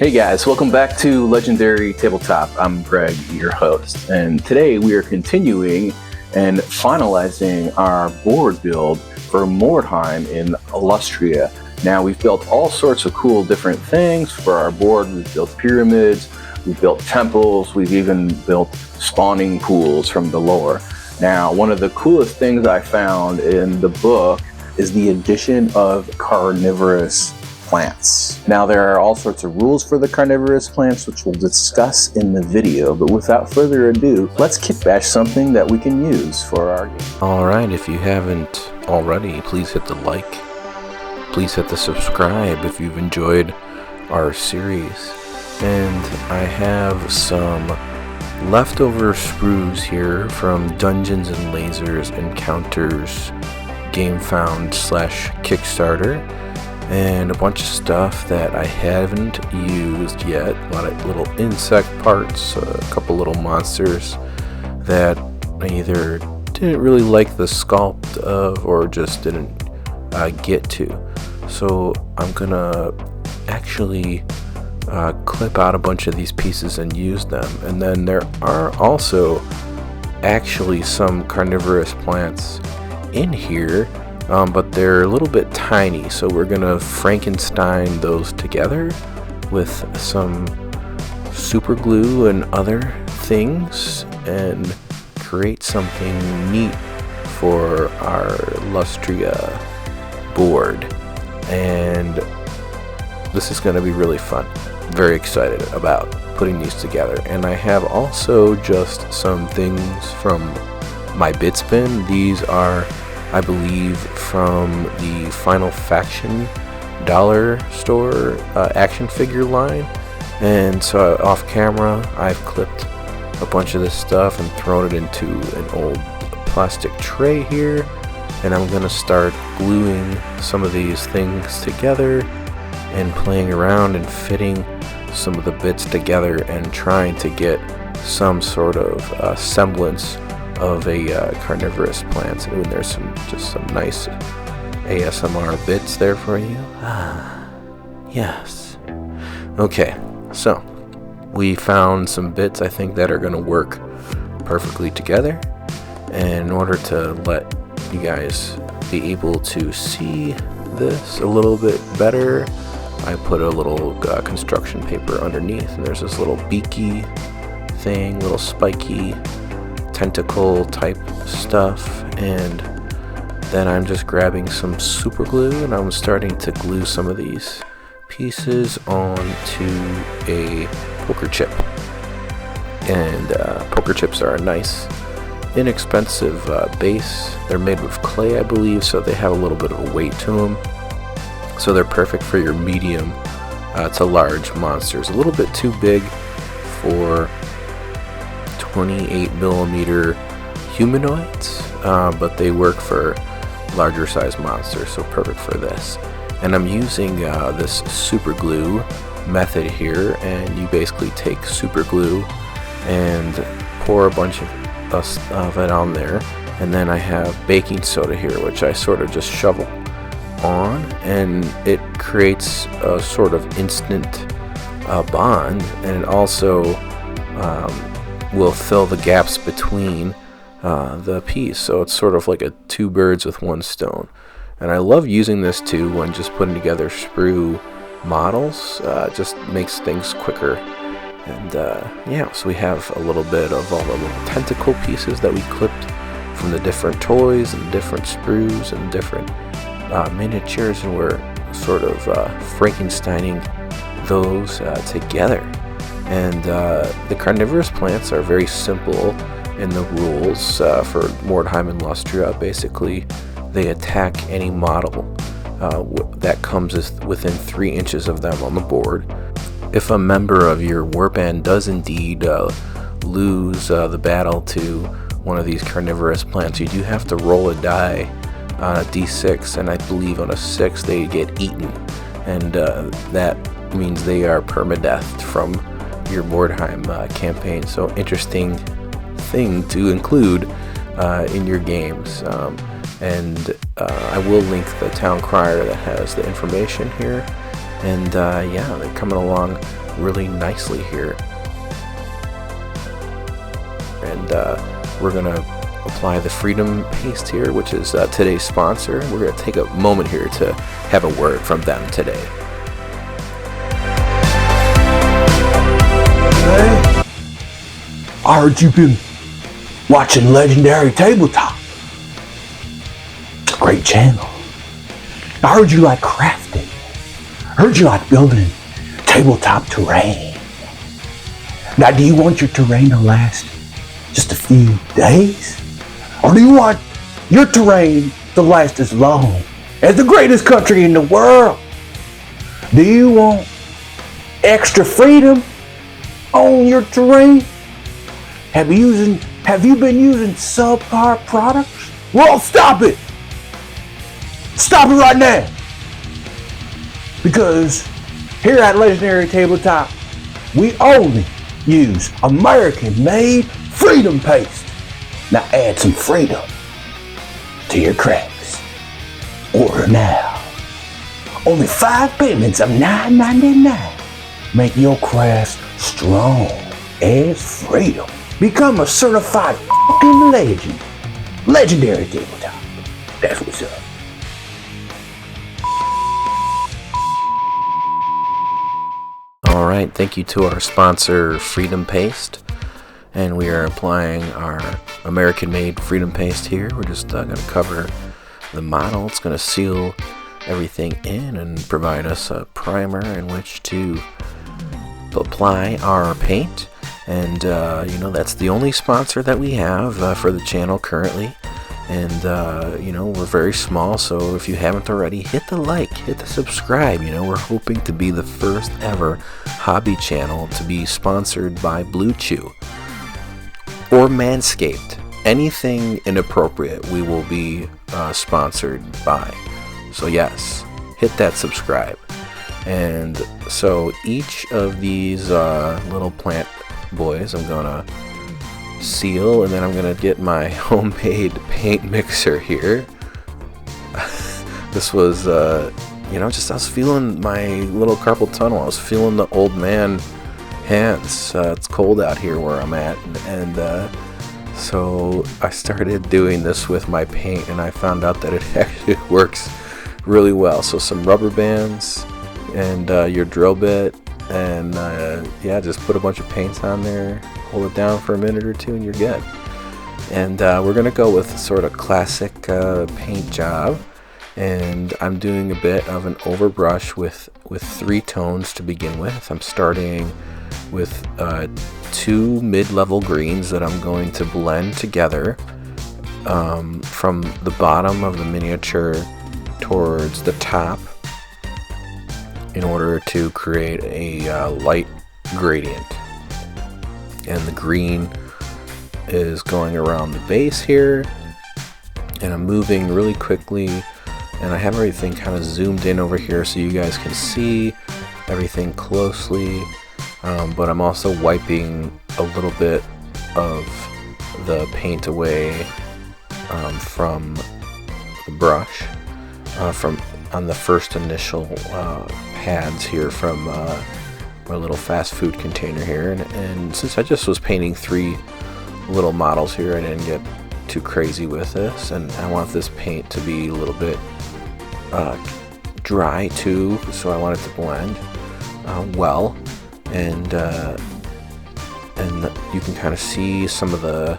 Hey guys, welcome back to Legendary Tabletop. I'm Greg, your host, and today we are continuing and finalizing our board build for Mordheim in Lustria. Now, we've built all sorts of cool different things for our board. We've built pyramids, we've built temples, we've even built spawning pools from the lore. Now, one of the coolest things I found in the book is the addition of carnivorous plants. Now, there are all sorts of rules for the carnivorous plants, which we'll discuss in the video, but without further ado, let's kitbash something that we can use for our game. Alright, if you haven't already, please hit the like. Please hit the subscribe if you've enjoyed our series. And I have some leftover sprues here from Dungeons and Lasers Encounters Game Found / Kickstarter. And a bunch of stuff that I haven't used yet. A lot of little insect parts, a couple little monsters that I either didn't really like the sculpt of or just didn't get to. So I'm gonna actually clip out a bunch of these pieces and use them. And then there are also actually some carnivorous plants in here, but they're a little bit tiny, so we're gonna Frankenstein those together with some super glue and other things and create something neat for our Lustria board. And this is gonna be really fun. Very excited about putting these together. And I have also just some things from my bit bin. These are, I believe, from the Final Faction dollar store action figure line. And so off camera, I've clipped a bunch of this stuff and thrown it into an old plastic tray here. And I'm gonna start gluing some of these things together and playing around and fitting some of the bits together and trying to get some sort of semblance of a carnivorous plant. And there's some nice ASMR bits there for you. Yes. Okay, so we found some bits I think that are going to work perfectly together. And in order to let you guys be able to see this a little bit better, I put a little construction paper underneath, and there's this little beaky thing, little spiky tentacle type stuff. And then I'm just grabbing some super glue and I'm starting to glue some of these pieces onto a poker chip. And poker chips are a nice inexpensive base. They're made with clay, I believe, so they have a little bit of a weight to them, so they're perfect for your medium to large monsters. A little bit too big for 28 millimeter humanoids, but they work for larger size monsters, so perfect for this. And I'm using this super glue method here, and you basically take super glue and pour a bunch of it on there, and then I have baking soda here, which I sort of just shovel on, and it creates a sort of instant bond, and it also will fill the gaps between the piece, so it's sort of like a two birds with one stone. And I love using this too when just putting together sprue models. Just makes things quicker. And yeah, so we have a little bit of all the little tentacle pieces that we clipped from the different toys and different sprues and different miniatures, and we're sort of Frankensteining those together. And the carnivorous plants are very simple in the rules for Mordheim and Lustria. Basically, they attack any model that comes within 3 inches of them on the board. If a member of your warband does indeed lose the battle to one of these carnivorous plants, you do have to roll a die on a d6, and I believe on a 6 they get eaten, and that means they are permadeath from your Mordheim campaign. So interesting thing to include in your games. And I will link the town crier that has the information here. And yeah, they're coming along really nicely here. And we're going to apply the Freedom Paste here, which is today's sponsor. We're going to take a moment here to have a word from them today. Hey, I heard you've been watching Legendary Tabletop. Great channel. I heard you like crafting. I heard you like building tabletop terrain. Now, do you want your terrain to last just a few days? Or do you want your terrain to last as long as the greatest country in the world? Do you want extra freedom on your terrain? Have you been using subpar products? Well, stop it! Stop it right now! Because here at Legendary Tabletop, we only use American-made Freedom Paste. Now add some freedom to your crafts. Order now. Only 5 payments of $9.99 make your crafts strong as freedom. Become a certified fucking legend. Legendary Tabletop. That's what's up. Alright, thank you to our sponsor, Freedom Paste. And we are applying our American-made Freedom Paste here. We're just going to cover the model. It's going to seal everything in and provide us a primer in which to apply our paint. And, that's the only sponsor that we have for the channel currently. And, we're very small, so if you haven't already, hit the like, hit the subscribe. We're hoping to be the first ever hobby channel to be sponsored by Blue Chew or Manscaped. Anything inappropriate we will be sponsored by. So yes, hit that subscribe. And so each of these little plant boys I'm gonna seal, and then I'm gonna get my homemade paint mixer here. This was I was feeling my little carpal tunnel. I was feeling the old man hands. It's cold out here where I'm at, and so I started doing this with my paint, and I found out that it actually works really well. So some rubber bands and your drill bit, and just put a bunch of paints on there, hold it down for a minute or two, and you're good. And we're gonna go with sort of classic paint job, and I'm doing a bit of an overbrush with 3 tones to begin with. I'm starting with 2 mid-level greens that I'm going to blend together from the bottom of the miniature towards the top in order to create a light gradient. And the green is going around the base here, and I'm moving really quickly, and I have everything kind of zoomed in over here so you guys can see everything closely, but I'm also wiping a little bit of the paint away from the brush from on the first initial pads here from my little fast food container here, and since I just was painting 3 little models here, I didn't get too crazy with this, and I want this paint to be a little bit dry too, so I want it to blend well, and you can kind of see some of the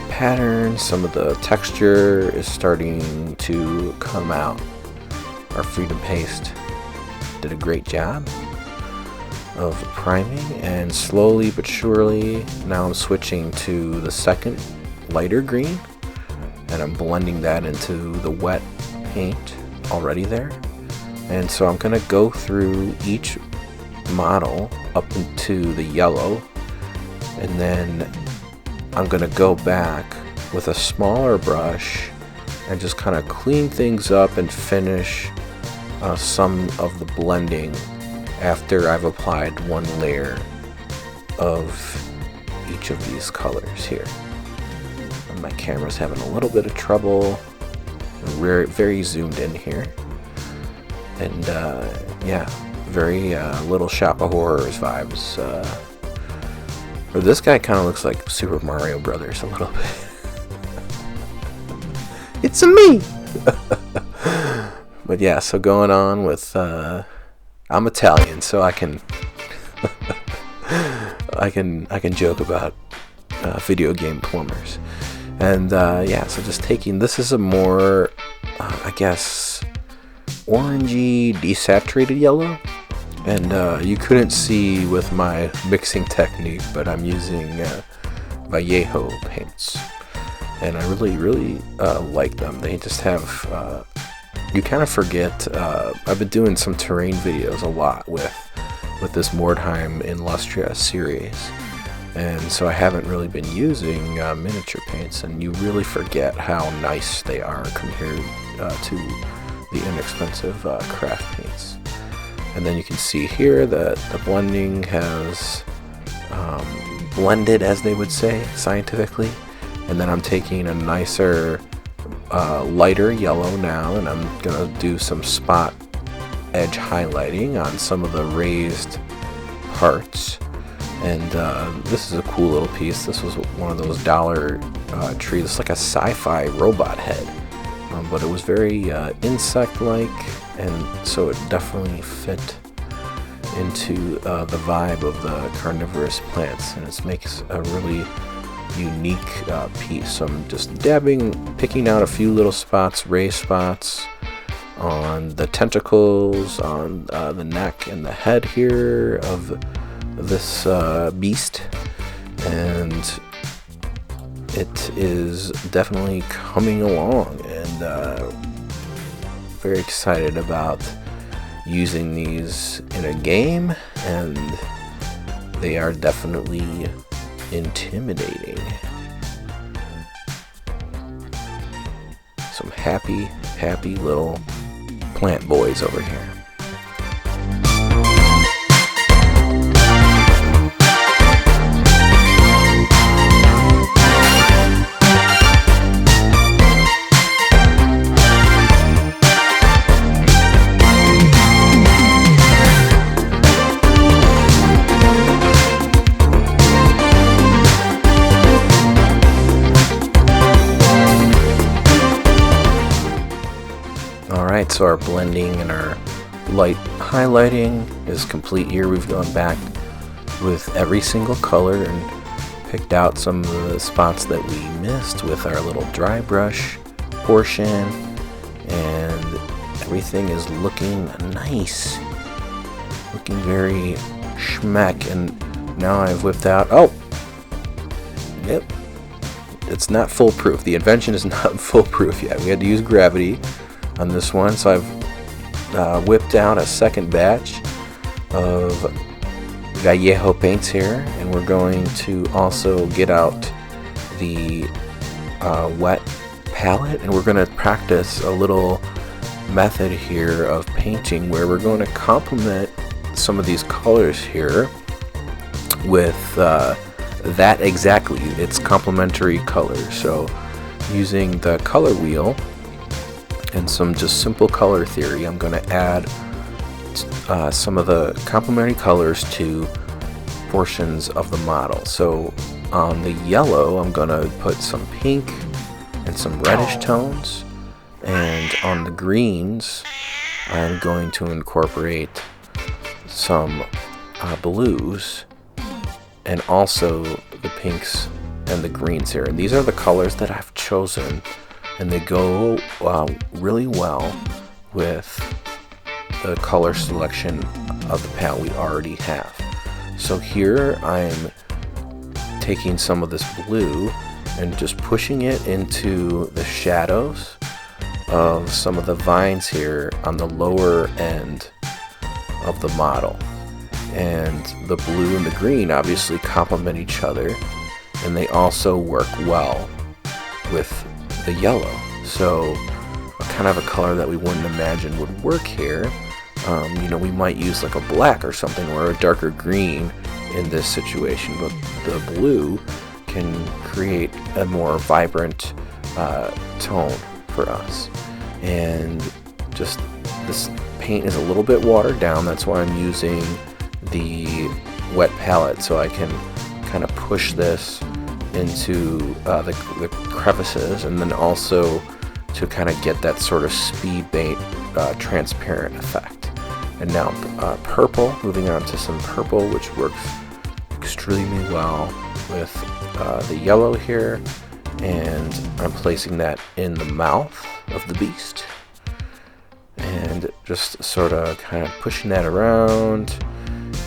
patterns, some of the texture is starting to come out. Our Freedom Paste did a great job of priming, and slowly but surely now I'm switching to the second lighter green, and I'm blending that into the wet paint already there. And so I'm gonna go through each model up into the yellow, and then I'm gonna go back with a smaller brush and just kind of clean things up and finish some of the blending after I've applied 1 layer of each of these colors here. And my camera's having a little bit of trouble. We're very zoomed in here, and very Little Shop of Horrors vibes. Or this guy kind of looks like Super Mario Brothers a little bit. It's a me! But yeah, so going on with, I'm Italian, so I can, I can joke about video game plumbers. And yeah, so just taking, this is a more, I guess, orangey, desaturated yellow. And you couldn't see with my mixing technique, but I'm using Vallejo paints. And I really like them. They just have, you kind of forget, I've been doing some terrain videos a lot with this Mordheim in Lustria series. And so I haven't really been using miniature paints, and you really forget how nice they are compared to the inexpensive craft paints. And then you can see here that the blending has blended, as they would say scientifically. And then I'm taking a nicer, lighter yellow now, and I'm gonna do some spot edge highlighting on some of the raised parts. And this is a cool little piece. This was one of those dollar trees. It's like a sci-fi robot head, but it was very insect-like, and so it definitely fit into the vibe of the Carnivorous Plants, and it makes a really unique piece. So I'm just picking out a few little spots, raised spots on the tentacles, on the neck and the head here of this beast, and it is definitely coming along, and very excited about using these in a game, and they are definitely intimidating. Some happy little plant boys over here. Alright, so our blending and our light highlighting is complete here. We've gone back with every single color and picked out some of the spots that we missed with our little dry brush portion, and everything is looking nice, looking very schmeck. And now I've whipped out, it's not foolproof. The invention is not foolproof yet. We had to use gravity on this one, so I've whipped out a second batch of Vallejo paints here, and we're going to also get out the wet palette, and we're going to practice a little method here of painting where we're going to complement some of these colors here with that exactly. It's complementary colors, so using the color wheel and some just simple color theory, I'm going to add some of the complementary colors to portions of the model. So on the yellow, I'm going to put some pink and some reddish tones, and on the greens, I'm going to incorporate some blues and also the pinks and the greens here. And these are the colors that I've chosen, and they go really well with the color selection of the palette we already have. So here I'm taking some of this blue and just pushing it into the shadows of some of the vines here on the lower end of the model. And the blue and the green obviously complement each other, and they also work well with the yellow. So kind of a color that we wouldn't imagine would work here. We might use like a black or something, or a darker green in this situation, but the blue can create a more vibrant tone for us. And just this paint is a little bit watered down. That's why I'm using the wet palette, so I can kind of push this into the crevices, and then also to kind of get that sort of speed paint transparent effect. And now purple, moving on to some purple, which works extremely well with the yellow here, and I'm placing that in the mouth of the beast and just sort of kind of pushing that around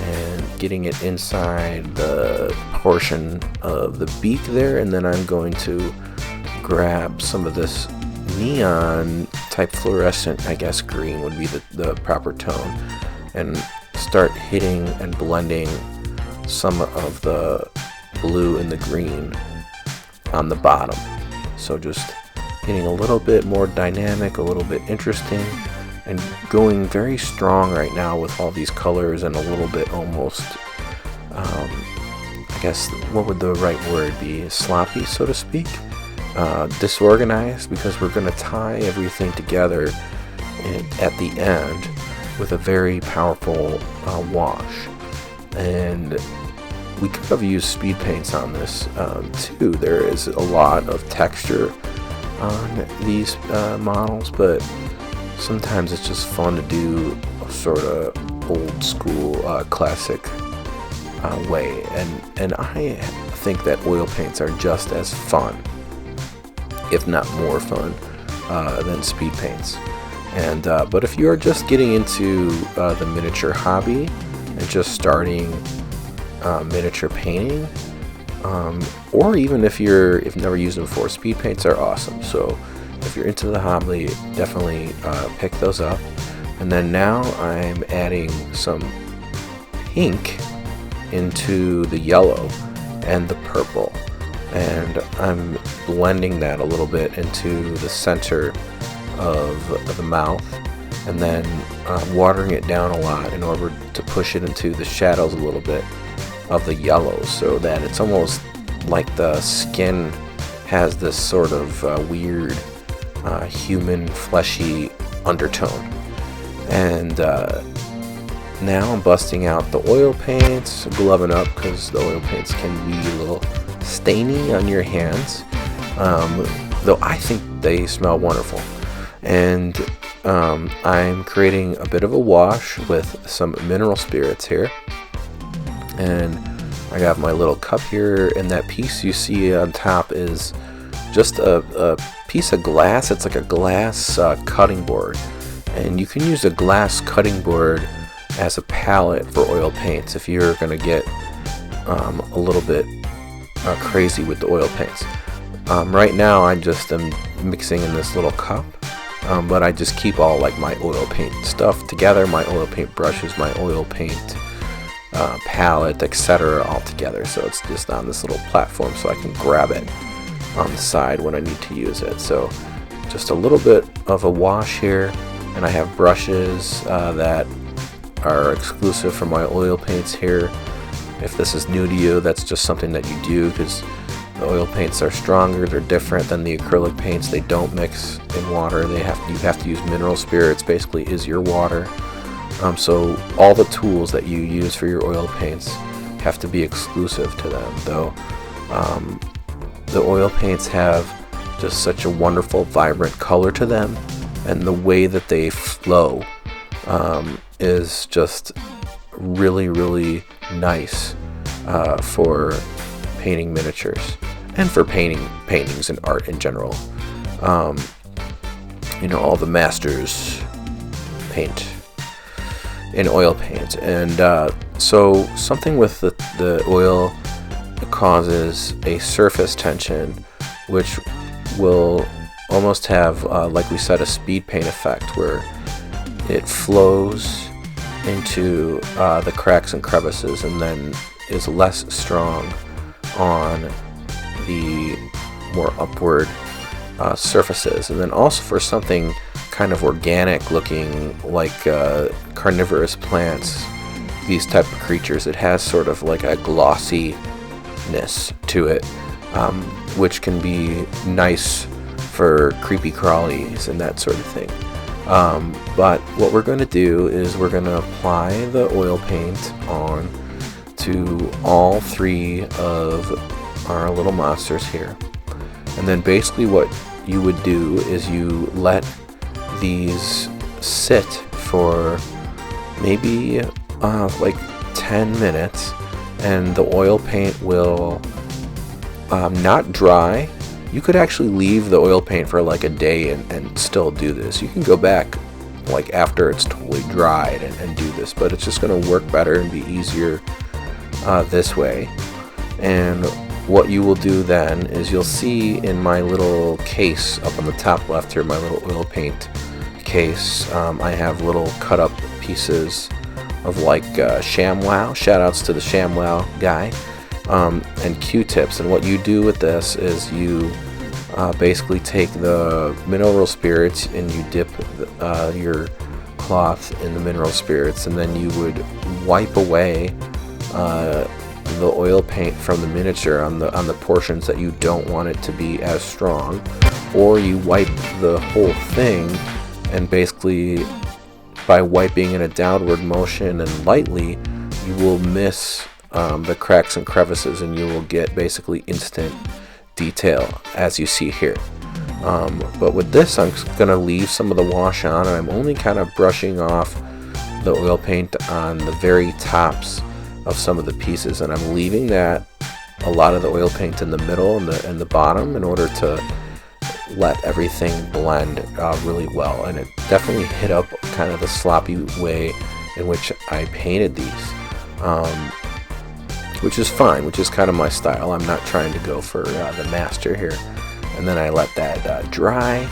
and getting it inside the portion of the beak there. And then I'm going to grab some of this neon type fluorescent, I guess green would be the proper tone, and start hitting and blending some of the blue and the green on the bottom. So just getting a little bit more dynamic, a little bit interesting, and going very strong right now with all these colors, and a little bit almost, I guess, what would the right word be? Sloppy, so to speak. Disorganized, because we're going to tie everything together at the end with a very powerful wash. And we could have used speed paints on this too. There is a lot of texture on these models, but sometimes it's just fun to do a sort of old school classic way, and I think that oil paints are just as fun, if not more fun, than speed paints. And but if you are just getting into the miniature hobby and just starting miniature painting, or even if you've never used them before, speed paints are awesome. So if you're into the hobby, definitely pick those up. And then now I'm adding some pink into the yellow and the purple, and I'm blending that a little bit into the center of the mouth, and then watering it down a lot in order to push it into the shadows a little bit of the yellow, so that it's almost like the skin has this sort of weird human fleshy undertone. And now I'm busting out the oil paints, gloving up, because the oil paints can be a little stainy on your hands, though I think they smell wonderful. And I'm creating a bit of a wash with some mineral spirits here, and I got my little cup here, and that piece you see on top is just a piece of glass. It's like a glass cutting board, and you can use a glass cutting board as a palette for oil paints if you're going to get a little bit crazy with the oil paints. Right now I just am mixing in this little cup, but I just keep all like my oil paint stuff together, my oil paint brushes, my oil paint palette, etc., all together, so it's just on this little platform so I can grab it on the side when I need to use it. So just a little bit of a wash here, and I have brushes that are exclusive for my oil paints here. If this is new to you, that's just something that you do, because the oil paints are stronger, they're different than the acrylic paints. They don't mix in water. You have to use mineral spirits, basically is your water. So all the tools that you use for your oil paints have to be exclusive to them, though. The oil paints have just such a wonderful, vibrant color to them, and the way that they flow is just really, really nice for painting miniatures and for paintings and art in general. All the masters paint in oil paint, and so something with the oil causes a surface tension, which will almost have, like we said, a speed paint effect, where it flows into the cracks and crevices, and then is less strong on the more upward surfaces. And then also for something kind of organic looking, like carnivorous plants, these type of creatures, it has sort of like a glossiness to it, which can be nice for creepy crawlies and that sort of thing. But what we're going to do is we're going to apply the oil paint on to all 3 of our little monsters here. And then basically what you would do is you let these sit for maybe like 10 minutes, and the oil paint will not dry. You could actually leave the oil paint for like a day and still do this. You can go back like after it's totally dried and do this, but it's just going to work better and be easier this way. And what you will do then is you'll see in my little case up on the top left here, my little oil paint case, I have little cut up pieces of like ShamWow, shout outs to the ShamWow guy, and Q-tips. And what you do with this is you basically take the mineral spirits and you dip your cloth in the mineral spirits, and then you would wipe away the oil paint from the miniature on the portions that you don't want it to be as strong, or you wipe the whole thing, and basically by wiping in a downward motion and lightly, you will miss the cracks and crevices, and you will get basically instant detail as you see here. But with this, I'm going to leave some of the wash on, and I'm only kind of brushing off the oil paint on the very tops of some of the pieces, and I'm leaving that a lot of the oil paint in the middle and the bottom in order to let everything blend really well. And it definitely hit up kind of the sloppy way in which I painted these, which is fine, which is kind of my style. I'm not trying to go for the master here. And then I let that dry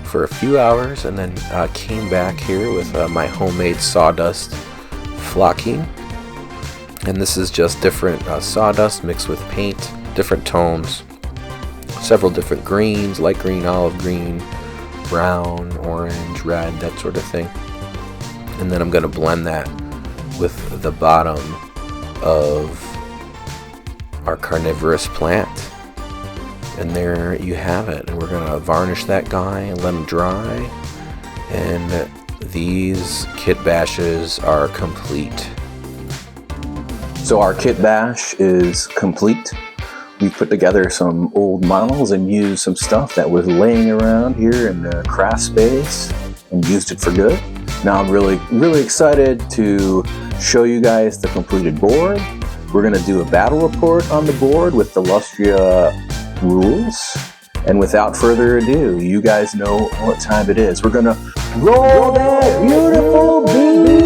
for a few hours, and then came back here with my homemade sawdust flocking. And this is just different sawdust mixed with paint, different tones, several different greens, light green, olive green, brown, orange, red, that sort of thing. And then I'm going to blend that with the bottom of our carnivorous plant. And there you have it. And we're going to varnish that guy and let him dry. And these kit bashes are complete. So our kit bash is complete. We put together some old models and used some stuff that was laying around here in the craft space and used it for good. Now I'm really excited to show you guys the completed board. We're going to do a battle report on the board with the Lustria rules. And without further ado, you guys know what time it is. We're going to roll that beautiful beat.